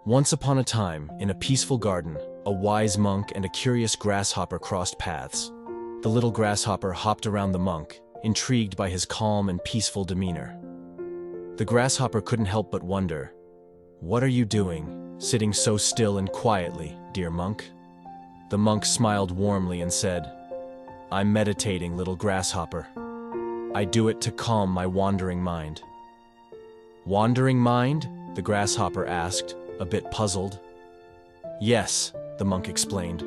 Once upon a time, in a peaceful garden, a wise monk and a curious grasshopper crossed paths. The little grasshopper hopped around the monk, intrigued by his calm and peaceful demeanor. The grasshopper couldn't help but wonder, "What are you doing, sitting so still and quietly, dear monk?" The monk smiled warmly and said, "I'm meditating, little grasshopper. I do it to calm my wandering mind." "Wandering mind?" the grasshopper asked, a bit puzzled. "Yes," the monk explained.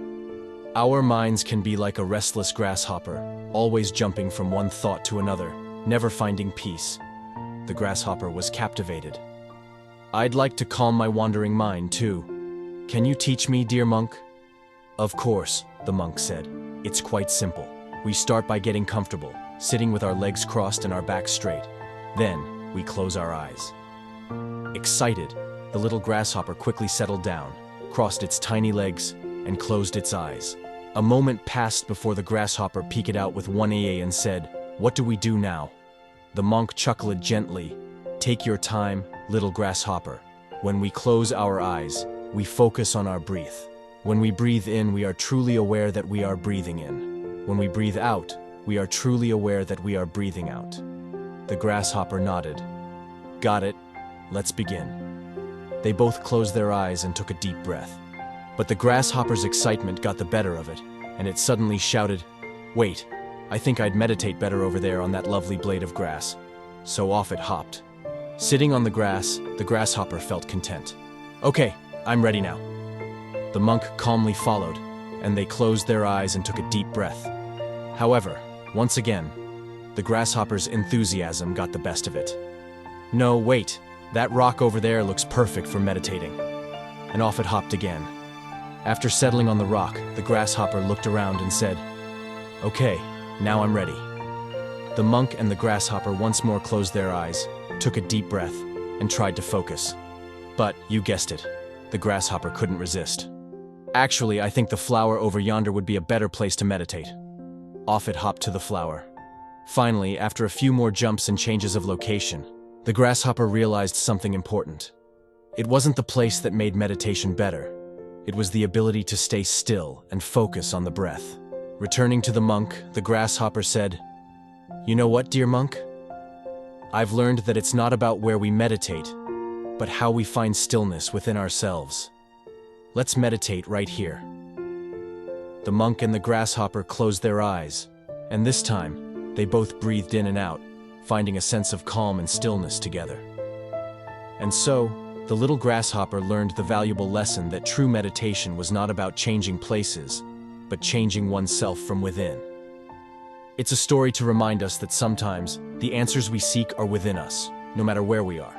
"Our minds can be like a restless grasshopper, always jumping from one thought to another, never finding peace." The grasshopper was captivated. "I'd like to calm my wandering mind, too. Can you teach me, dear monk?" "Of course," the monk said. "It's quite simple. We start by getting comfortable, sitting with our legs crossed and our backs straight. Then, we close our eyes." Excited, the little grasshopper quickly settled down, crossed its tiny legs, and closed its eyes. A moment passed before the grasshopper peeked out with one eye and said, "What do we do now?" The monk chuckled gently, "Take your time, little grasshopper. When we close our eyes, we focus on our breath. When we breathe in, we are truly aware that we are breathing in. When we breathe out, we are truly aware that we are breathing out." The grasshopper nodded. "Got it. Let's begin." They both closed their eyes and took a deep breath. But the grasshopper's excitement got the better of it, and it suddenly shouted, "Wait, I think I'd meditate better over there on that lovely blade of grass." So off it hopped. Sitting on the grass, the grasshopper felt content. "Okay, I'm ready now." The monk calmly followed, and they closed their eyes and took a deep breath. However, once again, the grasshopper's enthusiasm got the best of it. "No, wait, that rock over there looks perfect for meditating." And off it hopped again. After settling on the rock, the grasshopper looked around and said, "Okay, now I'm ready." The monk and the grasshopper once more closed their eyes, took a deep breath, and tried to focus. But, you guessed it, the grasshopper couldn't resist. "Actually, I think the flower over yonder would be a better place to meditate." Off it hopped to the flower. Finally, after a few more jumps and changes of location, the grasshopper realized something important. It wasn't the place that made meditation better. It was the ability to stay still and focus on the breath. Returning to the monk, the grasshopper said, "You know what, dear monk? I've learned that it's not about where we meditate, but how we find stillness within ourselves. Let's meditate right here." The monk and the grasshopper closed their eyes, and this time, they both breathed in and out, finding a sense of calm and stillness together. And so, the little grasshopper learned the valuable lesson that true meditation was not about changing places, but changing oneself from within. It's a story to remind us that sometimes, the answers we seek are within us, no matter where we are.